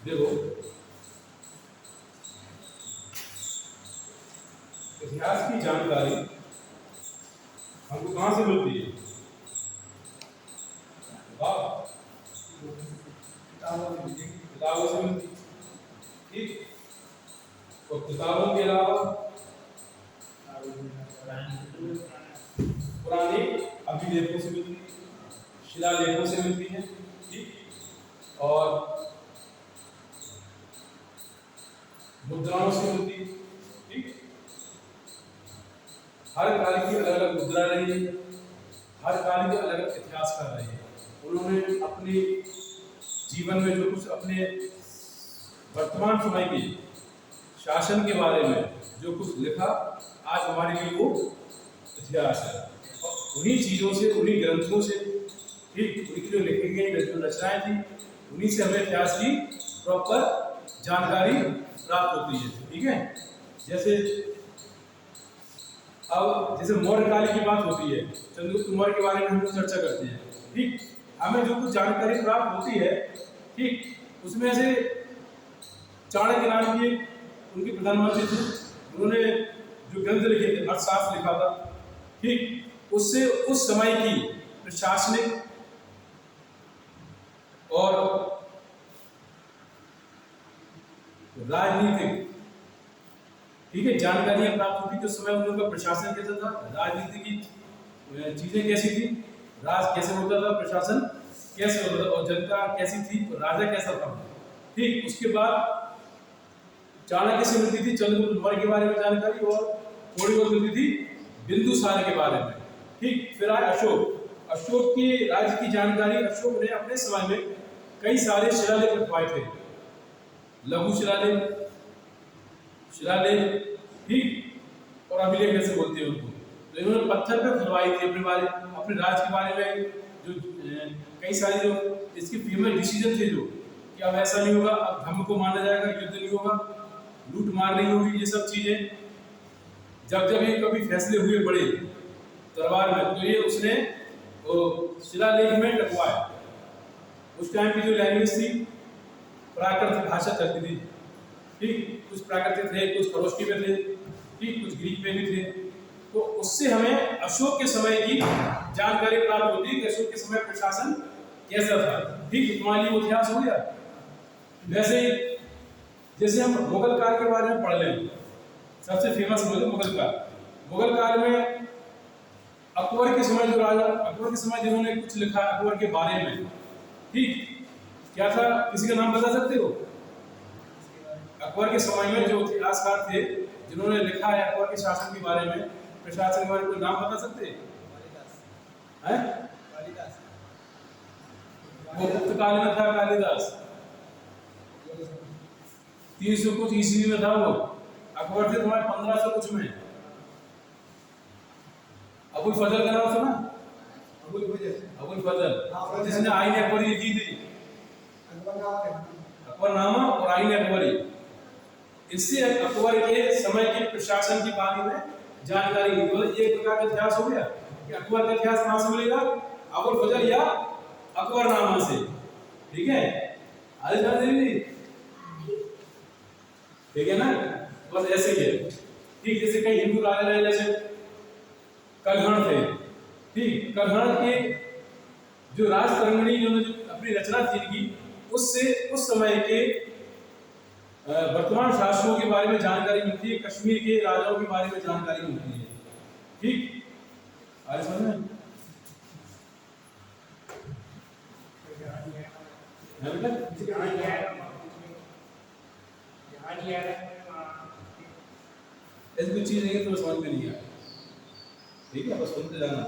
देखो, इतिहास की जानकारी हमको कहाँ से मिलती है? किताबों से मिलती है। ठीक, और किताबों के अलावा पुराने अभिलेखों से मिलती है, शिलालेखों से मिलती है। ठीक, और मुद्राओं से मिलती है। ठीक, हर काल की अलग अलग मुद्रा रही है, हर काल के अलग अलग इतिहासकार रहे हैं। उन्होंने अपने जीवन में जो कुछ अपने वर्तमान समय के शासन के बारे में जो कुछ लिखा, आज हमारे लिए वो इतिहास है। और उन्हीं चीज़ों से, उन्हीं ग्रंथों से, ठीक, उनकी जो लिखी गई जो रचनाएं थी, उन्हीं से हमें इतिहास की प्रॉपर जानकारी प्राप्त होती है। ठीक है, जैसे अब जैसे मौर्य काल की बात होती है, चंद्रगुप्त मौर्य के बारे में हम लोग चर्चा करते हैं। ठीक, हमें जो कुछ जानकारी प्राप्त होती है, ठीक, उसमें से चाणक्य नाम के उनके प्रधानमंत्री थे, उन्होंने जो ग्रंथ लिखे थे, अर्थशास्त्र लिखा था। ठीक, उससे उस समय की प्रशासनिक और राजनीतिक, ठीक है, जानकारियां प्राप्त होती। उस समय उन लोगों का प्रशासन कैसा था, राजनीति की चीजें कैसी थी, राज कैसे होता था, प्रशासन कैसे होता था, और जनता कैसी थी, राजा कैसा था। ठीक, उसके बाद चाणक्य से मिलती थी चंद्रगुप्त मौर्य के बारे में जानकारी, और थोड़ी बहुत मिलती थी बिंदुसार के बारे में। ठीक, फिर आए अशोक। अशोक के राज्य की जानकारी, अशोक ने अपने समय में कई सारे शिलालेख रखवाए थे, लघु शिलालेख, शिलालेख, ठीक, और अभिलेख कैसे बोलते हैं उनको। तो इन्होंने पत्थर पे खुदवाई थी अपने राज्य के बारे में, जो कई सारी जो इसकी फेमस डिसीजन थे, जो कि अब ऐसा नहीं होगा, अब धर्म को माना जाएगा, युद्ध नहीं होगा, लूट मार नहीं होगी, ये सब चीजें जब जब ये कभी फैसले हुए बड़े दरबार में, तो ये उसने शिलालेख में रखवाया। उस टाइम की जो लैंग्वेज थी, प्राकृत भाषा चलती थी। ठीक, कुछ प्राकृतिक थे, कुछ खरोष्ठी में थे, ठीक, कुछ ग्रीक में भी थे। तो उससे हमें अशोक के समय की जानकारी प्राप्त होती है कि अशोक के समय प्रशासन कैसा था। ठीक, तुम्हारे लिए इतिहास हो गया। वैसे जैसे हम मुगल काल के बारे में पढ़ लें, सबसे फेमस मुगल काल। मुगल काल में अकबर के समय जो राजा, अकबर के समय जिन्होंने कुछ लिखा अकबर के बारे में, ठीक, क्या था, किसी का नाम बता सकते हो? अकबर के समय में जो इतिहासकार थे जिन्होंने लिखा है अकबर के शासन के बारे में, प्रशासन के बारे में, कोई नाम बता सकते हैं? वो गुप्त काल में था कालिदास, 300 कुछ ईस्वी में था वो। अकबर थे तुम्हारे 1500 कुछ में। अबुल फजल का नाम सुना? अबुल फजल, जिसने आईन अकबरी लिखी थी, अकबरनामा और आईन अकबरी। इससे अकबर के समय के प्रशासन के बारे में जानकारी मिली। मतलब एक प्रकार का इतिहास हो गया कि अकबर का इतिहास कहां से मिलेगा? अबुल फजल या अकबरनामा से। ठीक है, आगे ध्यान देंगे, ठीक है ना? बस ऐसे ही है। ठीक, जैसे कई हिंदू राजा रहे, जैसे कलहण थे। ठीक, कलहण के जो राजतरंगिणी जिन्होंने जो अपनी रचना थी इनकी, उससे उस समय के वर्तमान शासकों के बारे में जानकारी मिलती है, कश्मीर के राजाओं के बारे में जानकारी मिलती है। ठीक, आगे समझ में? ऐसी कुछ चीज नहीं है तो समझ में नहीं आया। ठीक है, बस सुनते जाना।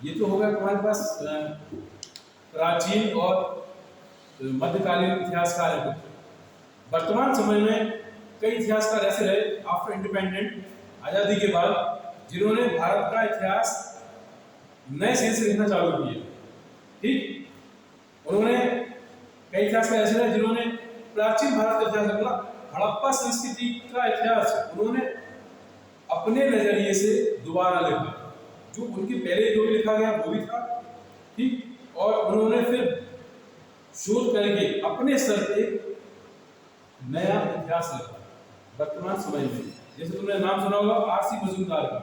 ये तो होगा तुम्हारे पास प्राचीन और मध्यकालीन इतिहासकार हैं। वर्तमान समय में कई इतिहासकार ऐसे रहे आफ्टर इंडिपेंडेंट, आजादी के बाद, जिन्होंने भारत का इतिहास नए सिरे से लिखना चालू किया। ठीक, उन्होंने कई इतिहासकार ऐसे रहे जिन्होंने प्राचीन भारत का इतिहास लिखा, हड़प्पा संस्कृति का इतिहास उन्होंने अपने नजरिए से दोबारा लिखा, जो उनके पहले जो भी लिखा गया वो भी था, ठीक, और उन्होंने फिर शोध करके अपने स्तर पे नया इतिहास लिखा वर्तमान समय में। जैसे तुमने नाम सुना होगा आरसी मजूमदार का,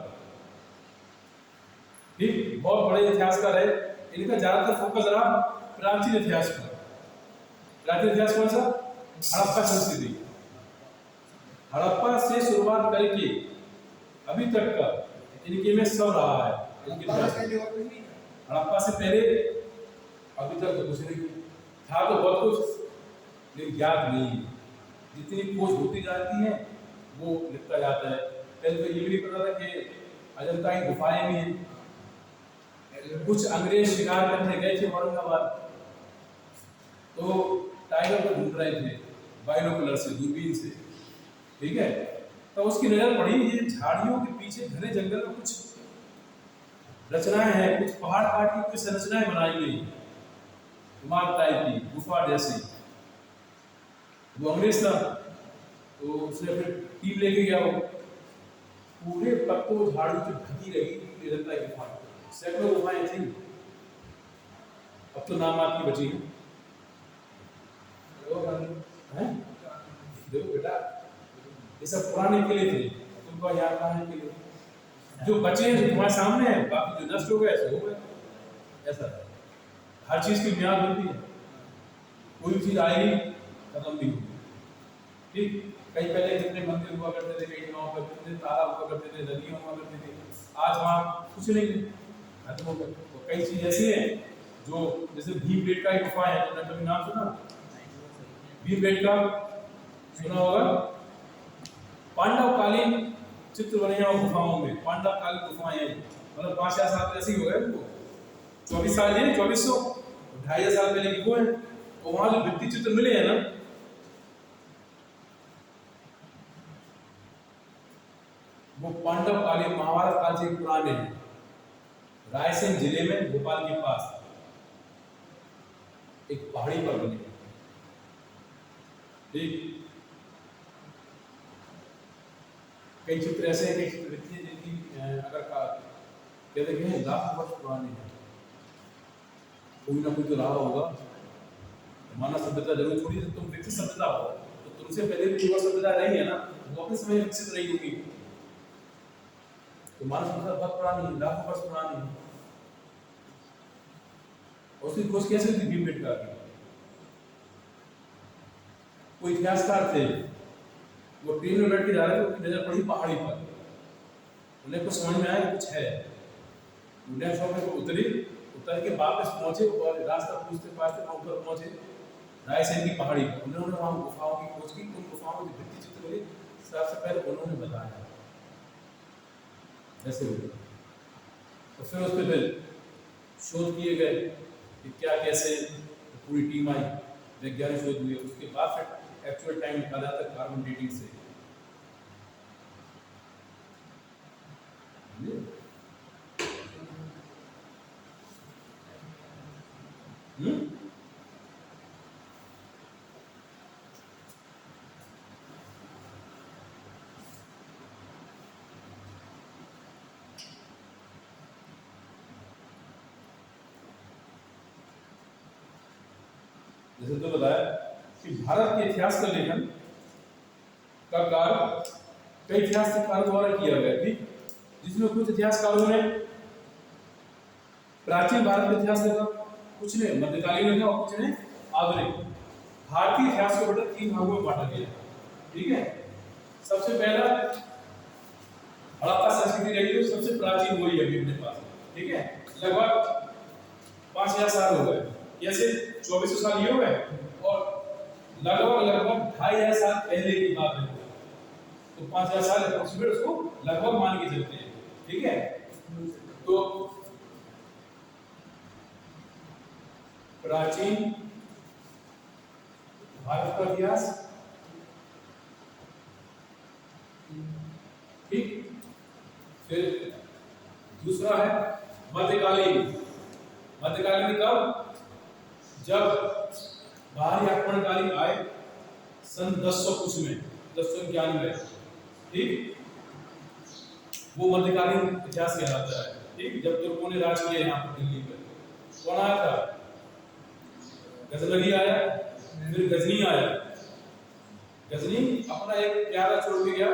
ठीक, बहुत बड़े इतिहासकार है। इनका ज्यादातर फोकस रहा प्राचीन इतिहास पर। प्राचीन इतिहास कौन सा? हड़प्पा संस्कृति, हड़प्पा से शुरुआत करके अभी तक का इनके में सब रहा है। इनके इतिहास हड़प्पा से पहले अभी तक तो कुछ नहीं था, तो बहुत कुछ लेकिन ज्ञात नहीं है। जितनी खोज होती जाती है वो लिखता जाता है। पहले तो ये भी नहीं पता था कि अजंता की गुफाएं भी हैं। कुछ अंग्रेज शिकार करने गए थे औरंगाबाद, तो टाइगर को ढूंढ रहे थे बाइनोकुलर से, दूरबीन से, ठीक है, तो उसकी नजर पड़ी ये झाड़ियों के पीछे घने जंगल में कुछ रचनाएं हैं, कुछ पहाड़ काट की कुछ संरचनाएं बनाई गई, इमारत टाइप की, गुफा जैसी। वो अंग्रेज था, तो उसने फिर टीम लेके गया, वो पूरे पत्तों झाड़ू से ढकी रही अजंता की गुफा, सैकड़ों गुफाएं थी। अब तो नाम आपकी बची है। देखो बेटा, ये सब पुराने किले थे, तुमको याद कहाँ है किले? जो बचे हैं जो तुम्हारे सामने हैं, बाकी जो नष्ट हो गए ऐसे हो गए। ऐसा हर चीज की म्याद होती है, कोई चीज आएगी खत्म भी होगी, ठीक। कई पहले जितने मंदिर हुआ करते थे, कई जगहों पर जितने तालाब हुआ करते थे, नदियां हुआ करती थी, आज वहाँ कुछ नहीं है, खत्म हो गए। तो कई चीज ऐसी है जो, जैसे भीमबेटका की गुफा है, तुमने कभी नाम सुना? भीमबेटका सुना होगा। पांडवकालीन चित्र बने हैं गुफाओं में, पांडवकालीन गुफाएं हैं, मतलब 5000 साल ऐसे ही हो गए उनको, 24 साल ये 2400 2,500 साल पहले की वो है। तो वहां जो भित्ति चित्र मिले हैं ना, वो पांडवकालीन महाभारत काल से पुराने हैं। रायसेन जिले में भोपाल के पास एक पहाड़ी पर बने, ठीक। कई चित्र ऐसे हैं, कई चित्र लिखी है जिनकी अगर कहते हैं लाख वर्ष पुराने हैं, कोई ना कोई तो रहा होगा। मानव सभ्यता जरूर छोड़ी, तुम विकसित सभ्यता हो तो तुमसे पहले भी युवा सभ्यता रही है ना, वो अपने समय विकसित रही होगी। तो मानव सभ्यता बहुत पुरानी है, लाखों वर्ष पुरानी है। उसकी खोज कैसे हुई भीमबेटका की? कोई इतिहासकार थे, वो ट्रेन में बैठ के जा रहे थे, उनकी नजर पड़ी पहाड़ी पर, उन्हें कुछ समझ में आया कि कुछ है। नेक्स्ट स्टॉप पे उतर के वापस पहुंचे और रास्ता पूछते पाछते वहां ऊपर पहुंचे रायसेन की पहाड़ी पर। उन्होंने वहां गुफाओं की खोज की, उन गुफाओं में भित्ति चित्र बने, सबसे पहले उन्होंने बताया ऐसे हुए। तो फिर उस पर शोध किए गए कि क्या कैसे, तो पूरी टीम आई, वैज्ञानिक शोध हुए, उसके बाद फिर एक्चुअल टाइम निकाला था कार्बन डेटिंग से। जैसे तो बताया कि भारत के इतिहास का लेखन का कार्य कई इतिहासकारों द्वारा किया गया, ठीक, जिसमें कुछ इतिहासकारों ने प्राचीन भारत का इतिहास लिखा, कुछ ने मध्यकालीन लिखा और कुछ ने आधुनिक। भारतीय इतिहास को बेटा 3 भागों में बांटा गया, ठीक है। सबसे पहला हड़प्पा संस्कृति रही, जो सबसे प्राचीन वही है अभी अपने पास, ठीक है, लगभग 5000 साल हो गए, जैसे 2400 साल ये हो गए, और लगभग 2500 साल पहले की बात है, तो 5000 साल अप्रोक्सीमेट उसको लगभग मान के चलते हैं, ठीक है। तो प्राचीन भारत का इतिहास, ठीक, फिर दूसरा है मध्यकालीन। मध्यकालीन कब? जब बाहरी आक्रमणकारी आए सन 1000 कुछ में, 1091, ठीक, वो मध्यकालीन इतिहास कहलाता है। ठीक, जब तुर्कों ने राज किया यहाँ पर दिल्ली पर, कौन आया था? गजनवी आया, फिर गजनी आया। गजनी अपना एक प्यारा छोड़ के गया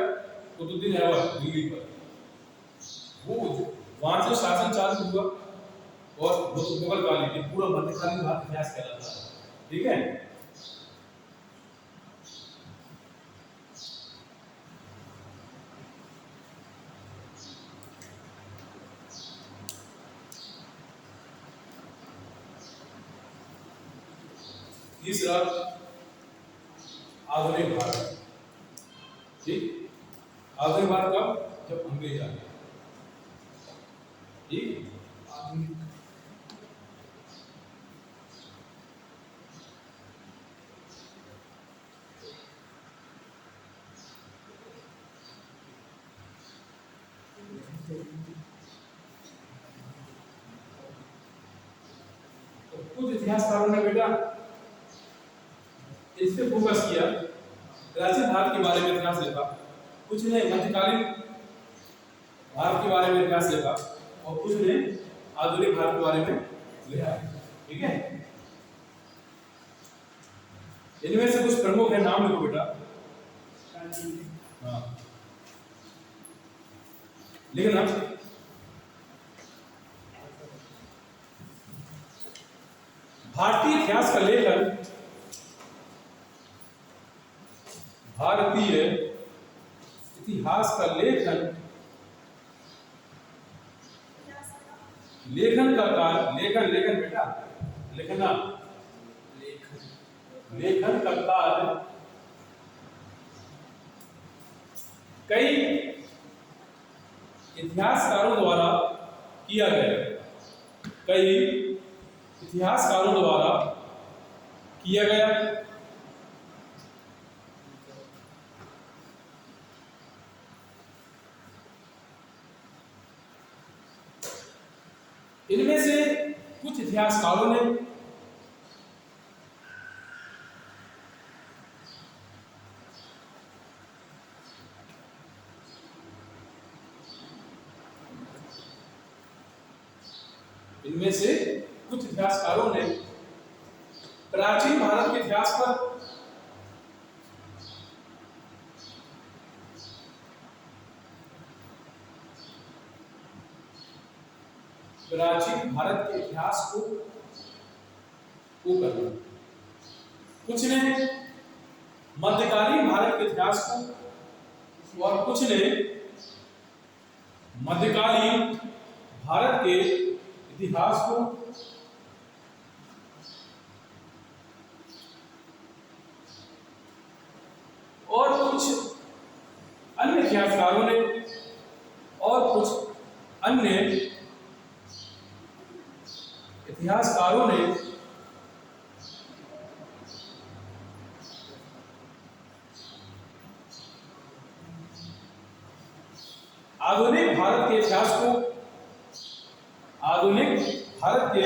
कुतुबुद्दीन ऐबक दिल्ली पर। वो वहां से शासन चालू हुआ और वो तो मुगल कालीन के पूरा मध्यकालीन भारत इतिहास कहलाता है। ठीक है, तीसरा आधुनिक भारत। ठीक, आधुनिक भारत कब? जब अंग्रेज आ गए। ठीक, आधुनिक तो कुछ इतिहासकारों ने बेटा इस पे फोकस किया, प्राचीन भारत के बारे में इतिहास लिखा, कुछ ने मध्यकालीन भारत के बारे में इतिहास लिखा और कुछ ने आधुनिक भारत के बारे में लिखा। ठीक है, इनमें से कुछ प्रमुख है, नाम लिखो बेटा। हाँ, लिखना। भारतीय इतिहास का लेखन भारतीय इतिहास का लेखन लेखन का कार्य लेखन बेटा लिखना लेखन का कार्य कई इतिहासकारों द्वारा किया गया। कई इतिहासकारों द्वारा किया गया। इनमें से कुछ इतिहासकारों ने प्राचीन भारत के इतिहास पर करना, कुछ ने मध्यकालीन भारत के इतिहास को और कुछ ने मध्यकालीन भारत के इतिहास को और कुछ अन्य इतिहासकारों ने और कुछ अन्य इतिहासकारों ने आधुनिक भारत के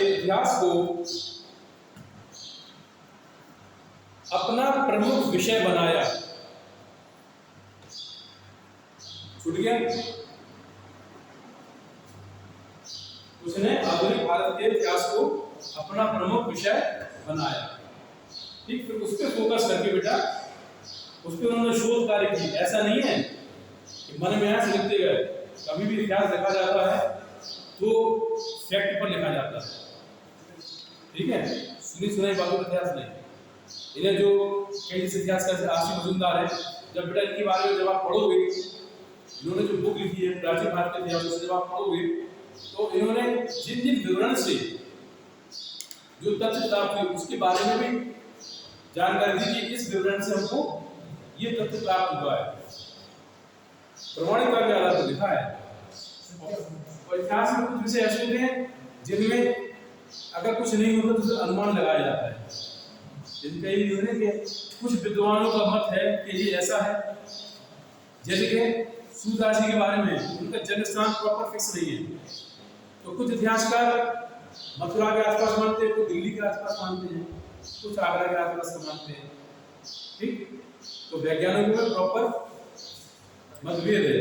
इतिहास को अपना प्रमुख विषय बनाया। छूट गया? उसने आधुनिक भारत के इतिहास को अपना प्रमुख विषय बनाया। ठीक, फिर उस पर फोकस करके बेटा उस पर उन्होंने शोध कार्य की। ऐसा नहीं है कि मन में ऐसे लिखते गए। कभी भी इतिहास लिखा जाता है तो फैक्ट पर लिखा जाता है। ठीक है, सुनी सुनाई बातों का इतिहास नहीं। इन्हें जो कई इतिहासकार आसिफ मजूमदार है, जब बेटा इनके बारे में जब आप पढ़ोगे, इन्होंने जो बुक लिखी है प्राचीन भारत के इतिहास से जब आप पढ़ोगे तो इन्होंने जिन जिन विवरण से जो तथ्य प्राप्त हुए उसके बारे में भी जानकारी दी कि इस विवरण से हमको ये तथ्य प्राप्त हुआ है। प्रमाणिक के आधार पर लिखा है। और इतिहास में कुछ विषय ऐसे होते हैं जिनमें अगर कुछ नहीं होता तो फिर अनुमान लगाया जाता है। जिनका ये होने के कुछ विद्वानों का मत है कि ये ऐसा है, जैसे कि सूर्यदास जी के बारे में उनका जन्म स्थान प्रॉपर फिक्स नहीं है, तो कुछ इतिहासकार मथुरा के आसपास मानते हैं, कुछ दिल्ली के आसपास मानते हैं, कुछ आगरा के आसपास मानते हैं। ठीक, तो वैज्ञानिकों में प्रॉपर मतभेद है।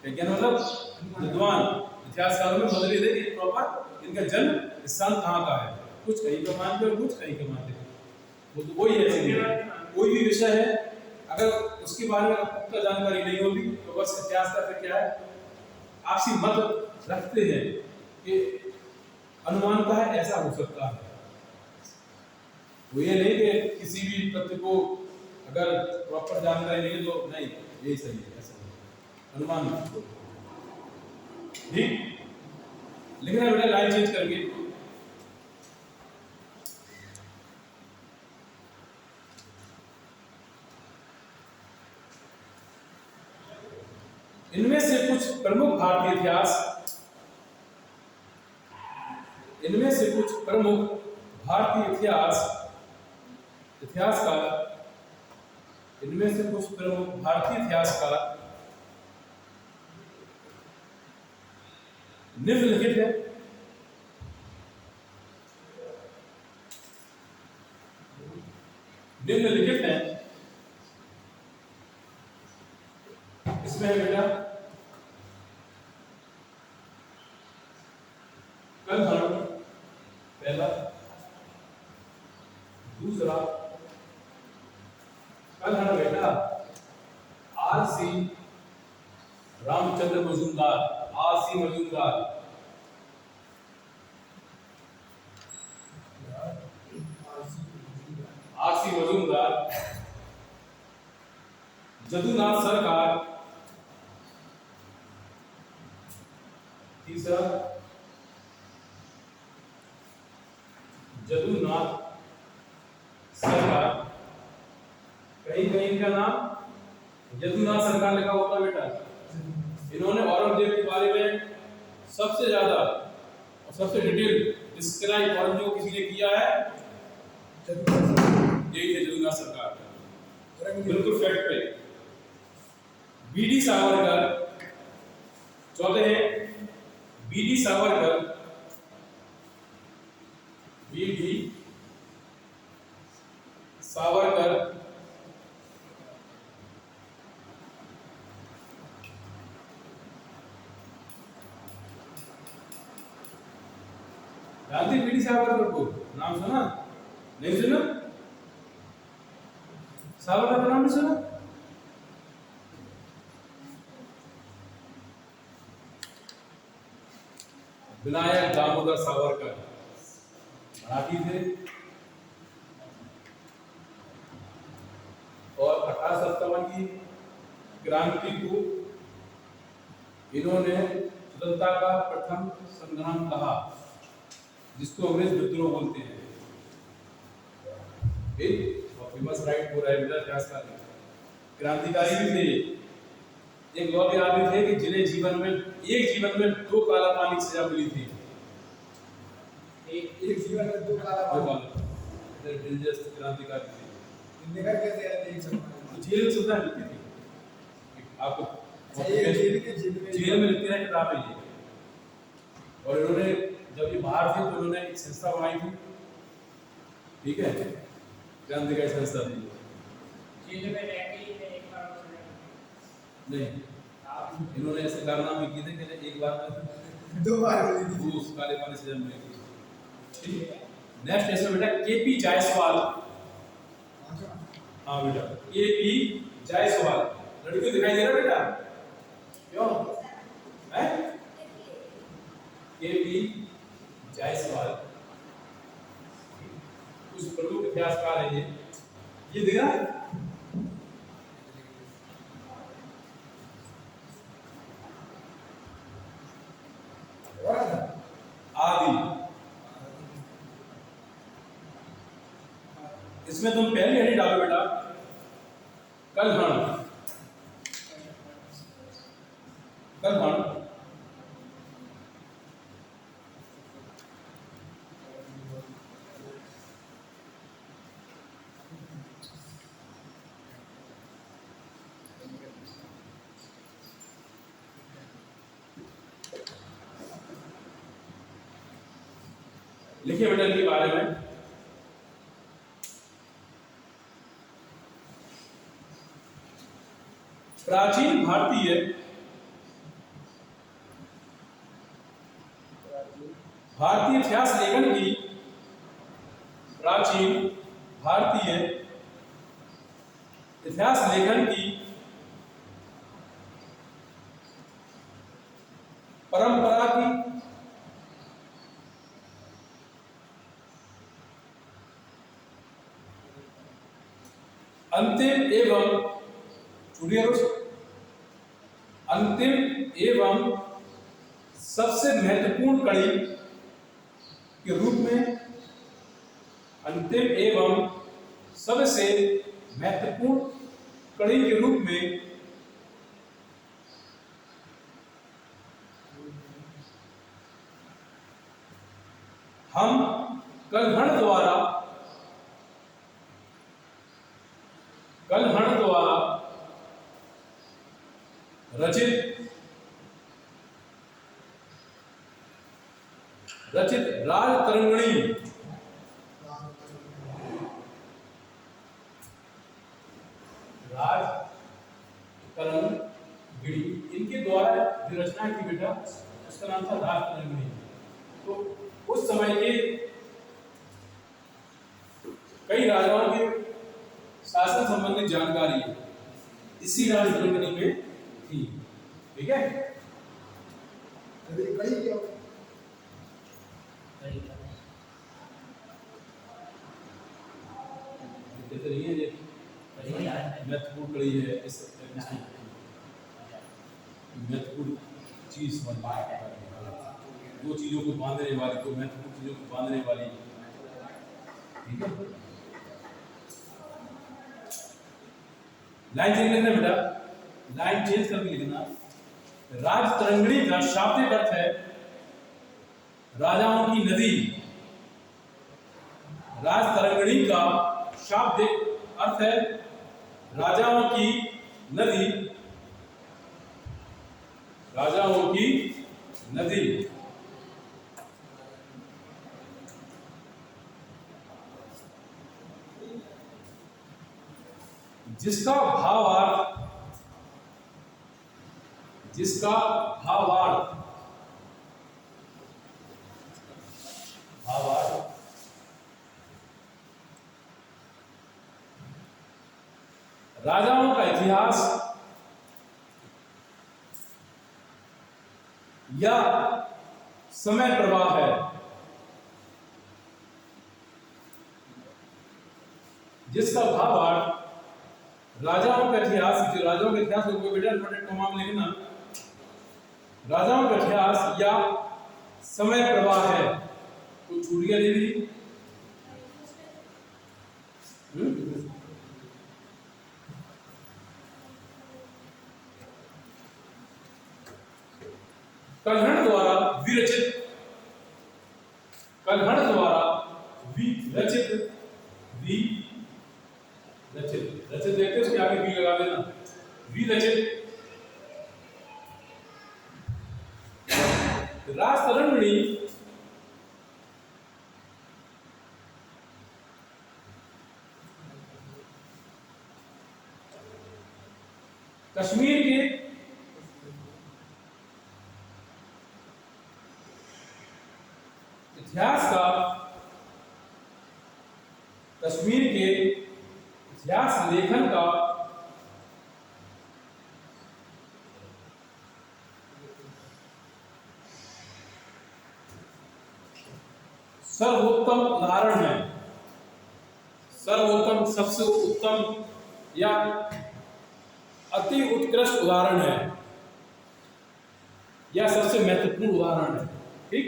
वैज्ञानिक मतलब विद्वान इतिहासकारों में बदले थे कि प्रॉपर इनका जन्म स्थान कहाँ का है। कुछ कहीं का मानते हैं, कुछ कहीं का मानते हैं। वो तो वही है, कोई भी विषय है अगर उसके बारे में पुख्ता जानकारी नहीं होगी तो बस इतिहास का फिर क्या है, आपसी मत रखते हैं कि अनुमान का है ऐसा हो सकता है। वो ये नहीं कि किसी भी तथ्य को अगर प्रॉपर जानकारी नहीं है तो नहीं यही सही है, ऐसा नहीं। अनुमान ठीक लिखना है बेटा, लाइन चेंज करके। इनमें से कुछ प्रमुख भारतीय इतिहास, इनमें से कुछ प्रमुख भारतीय इतिहासकार, इनमें से कुछ प्रमुख भारतीय इतिहासकार निम्नलिखित है। निम्नलिखित है, इसमें है बेटा कलहण पहला, दूसरा कलहण बेटा RC. Ramchandra Majumdar, RC. Majumdar, RC. Majumdar, Jadunath सरकार, तीसरा जदुनाथ सरकार, कहीं कहीं का नाम जदुनाथ सरकार लिखा होता बेटा। इन्होंने औरंगजेब के बारे में सबसे ज्यादा और सबसे डिटेल डिस्क्राइब औरंगजेब को किसी ने किया है, यही थे जदुनाथ सरकार, बिल्कुल फैक्ट पे। बी.डी. सावरकर, चौथे हैं बी.डी. सावरकर, बी.डी. सावरकर, जानते बी.डी. सावरकर को? नाम सुना? नहीं सुना? सावरकर का नाम नहीं सुना? विनायक दामोदर सावरकर मराठी थे और 1857 की क्रांति को इन्होंने स्वतंत्रता का प्रथम संग्राम कहा, जिसको अंग्रेज विद्रोह बोलते हैं। फेमस राइट हो रहा है इतिहासकार, क्रांतिकारी भी थे। एक लॉ के आदमी थे कि जिन्हें जीवन में 2 काला पानी की सजा मिली थी। एक जीवन में 2 काला पानी, डेंजरस क्रांतिकारी थे। निकल कैसे आते हैं सब? जेल में सुविधा मिलती थी आपको, जेल में लिखते हैं किताबें ये। और इन्होंने जब ये बाहर थे तो इन्होंने एक संस्था बनाई थी, ठीक है, क्रांतिकारी संस्था थी। जेल में नहीं, इन्होंने ऐसे कारनामे किए थे कि एक बार 2 बार वो उस काले पानी से जम गई। ठीक है, नेक्स्ट इसमें बेटा के.पी. जायसवाल। हाँ बेटा, के.पी. जायसवाल, लड़की दिखाई दे रहा बेटा? क्यों है? के.पी. जायसवाल कुछ प्रमुख इतिहासकार हैं ये दिख रहा है? आदि, इसमें तुम पहले हेडिंग डालो बेटा कलहण, कलहण लिखिए बेटा इनके बारे में। प्राचीन भारतीय भारतीय इतिहास लेखन की प्राचीन भारतीय इतिहास लेखन की परंपरा की अंतिम एवं अंतिम एवं सबसे महत्वपूर्ण कड़ी के रूप में अंतिम एवं सबसे महत्वपूर्ण कड़ी के रूप में हम कलहण द्वारा रचित राजतरंगिणी इनके द्वारा जो रचना की बेटा उसका नाम था राजतरंगिणी। तो उस समय के कई राजाओं के शासन संबंधित जानकारी इसी राजतरंगिणी में थी। ठीक है, महत्वपूर्ण कड़ी है इस महत्वपूर्ण चीज दो चीजों को बांधने वाली, दो महत्वपूर्ण चीजों को बांधने वाली। ठीक है, लाइन चेंज लिखना बेटा, लाइन चेंज करके लिखना। राजतरंगिणी का शाब्दिक अर्थ है राजाओं की नदी। राजतरंगिणी का शाब्दिक अर्थ है राजाओं की नदी। राजाओं की नदी। जिसका भावार्थ राजाओं का इतिहास या समय प्रवाह है। जिसका भावार्थ राजाओं का इतिहास, जो राजाओं के इतिहास को बेटा इन्वर्टेड कॉमा में लिखना, राजाओं का इतिहास या समय प्रवाह है। तो छूट गया दीदी। कलहण द्वारा विरचित देखते उसके आगे भी लगा देना। विरचित राजतरंगिणी कश्मीर के इतिहास लेखन का सर्वोत्तम उदाहरण है। सर्वोत्तम, सबसे उत्तम या अति उत्कृष्ट उदाहरण है या सबसे महत्वपूर्ण उदाहरण है। ठीक,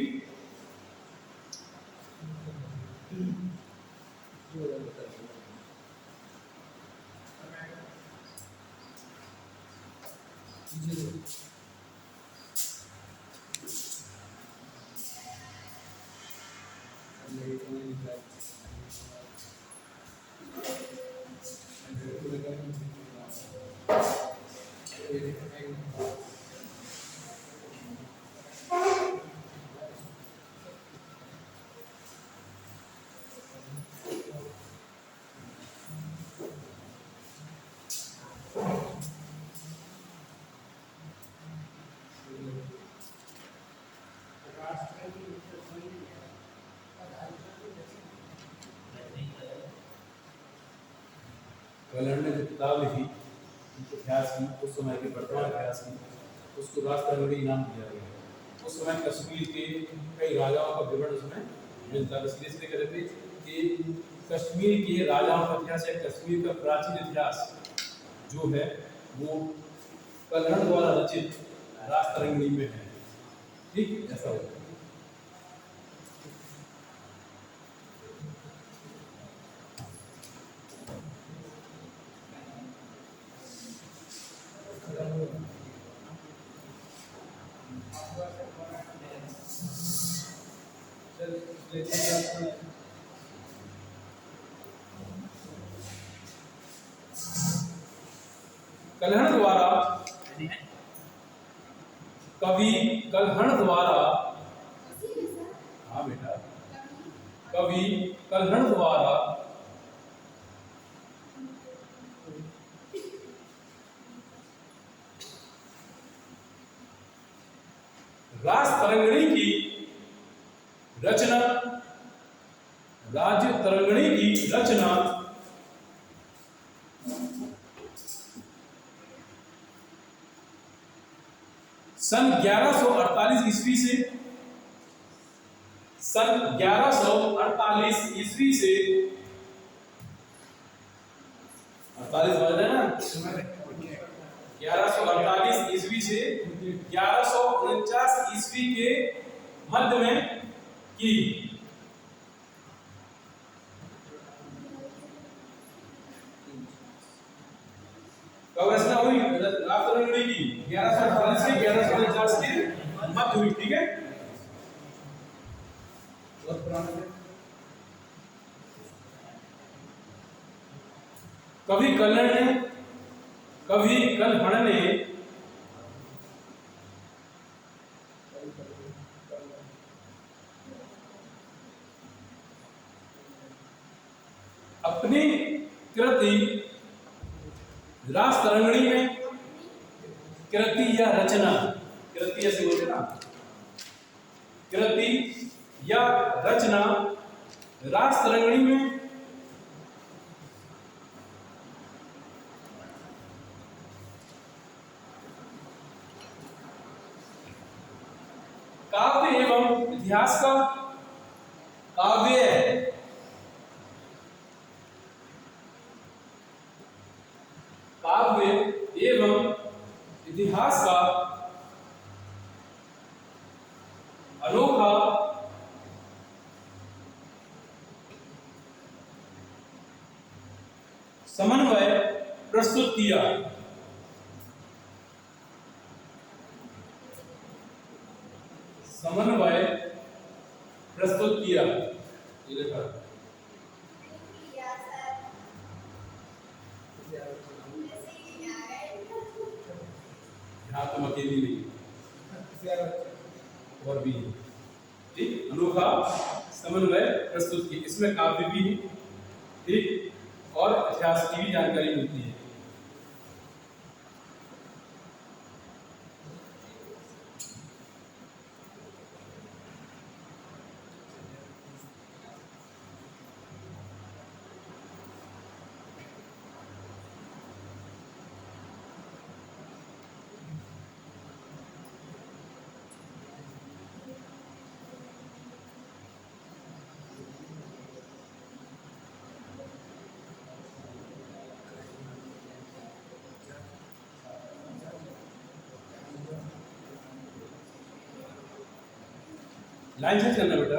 कल्याण ने जो किताब लिखी इतिहास की, उस समय के वर्तमान इतिहास की, उसको राजतरंगिणी इनाम दिया गया। उस समय कश्मीर के कई राजाओं का विवरण उसमें मिलता है। इसलिए कहते थे कि कश्मीर के राजाओं का इतिहास या कश्मीर का प्राचीन इतिहास जो है वो कल्याण द्वारा रचित राजतरंगिणी में है। ठीक, ऐसा होता है। कल्हण द्वारा कवि कल्हण द्वारा, हाँ बेटा, कवि कल्हण द्वारा राजतरंगिणी की रचना, राज्य तरंगिणी की रचना सन 1148 ईस्वी से, सन 1148 ईस्वी से 48 बज रहे ना, 1148 ईस्वी से 1149 ईस्वी के मध्य में की। कब रचना हुई राजतरंगिणी की? 1148 से 1149 के मध्य हुई। ठीक है, कवि कल्हण ने अपनी कृति राजतरंगिणी में, कृति या रचना, कृति ऐसे बोलते ना, कृति या रचना राजतरंगिणी में काव्य एवं इतिहास का, काव्य एवं इतिहास का अनोखा समन्वय प्रस्तुत किया। समन्वय प्रस्तुत किया, ये लिखा। यहाँ तुम अकेली नहीं, और भी है। ठीक, अनोखा समन्वय प्रस्तुत किया, इसमें काव्य भी है, ठीक, और इतिहास की भी जानकारी मिलती है। लाइन चेंज करना बेटा।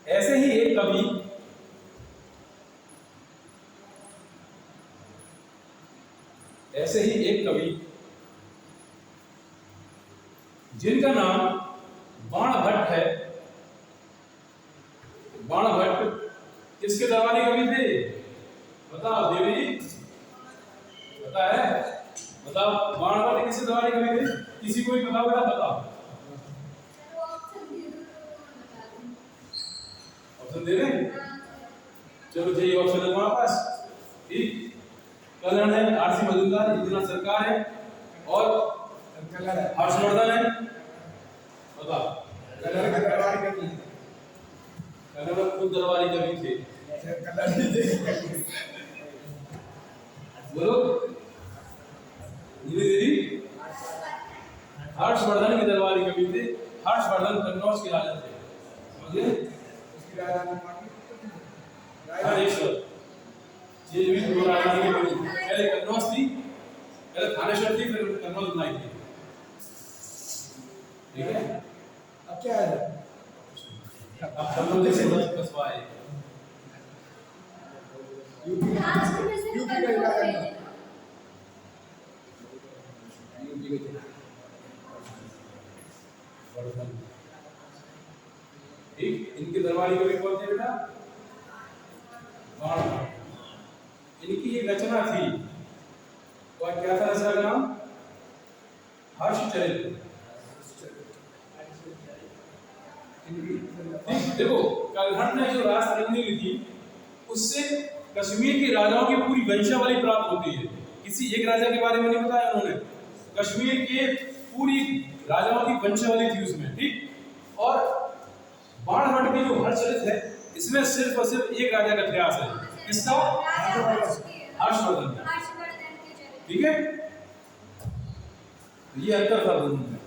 ऐसे ही एक कवि, ऐसे ही एक कवि जिनका नाम बाणभट्ट है। बाणभट्ट किसके दरबारी कवि थे? बताओ देवी, पता है? बताओ बाणभट्ट किसके दरबारी कवि थे? किसी को भी पता होगा बताओ। ऑप्शन दे रहे? चलो जी, ऑप्शन है तुम्हारे पास। ठीक, कल्याण है, आरसी मजूमदार, इंदिरा सरकार है और हर्षवर्धन है। बता कल्याण खुद दरबारी कवि थे। बोलो दीदी। हर्षवर्धन के दरबारी कवि थे। हर्षवर्धन कन्नौज के राजा थे, समझे? थानेश्वर ये भी दो राजधानी के बनी। पहले कन्नौज थी, पहले थानेश्वर थी, फिर कन्नौज बनाई थी। ठीक है, अब क्या है? अब कन्नौज से कस्बा है। यूपी का इलाका है। ठीक, इनके दरबारी कवि कौन थे बेटा? बाण। इनकी एक रचना थी, और क्या था रचना का नाम? हर्षचरित। देखो कलहट ने जो राजतरंगी ली थी, उससे कश्मीर के राजाओं की पूरी वंशावली प्राप्त होती है। किसी एक राजा के बारे में नहीं बताया उन्होंने, कश्मीर के पूरी राजाओं की वंशावली थी उसमें। ठीक, और बाणभट्ट की जो हर्षचरित है, इसमें सिर्फ और सिर्फ एक राजा का इतिहास है। किसका? हर्षवर्धन। ठीक है, ये अंतर था दोनों में।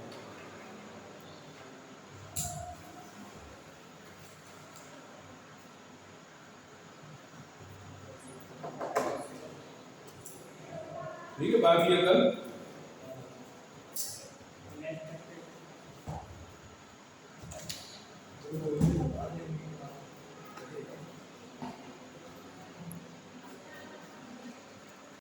ठीक है, बाकी अगर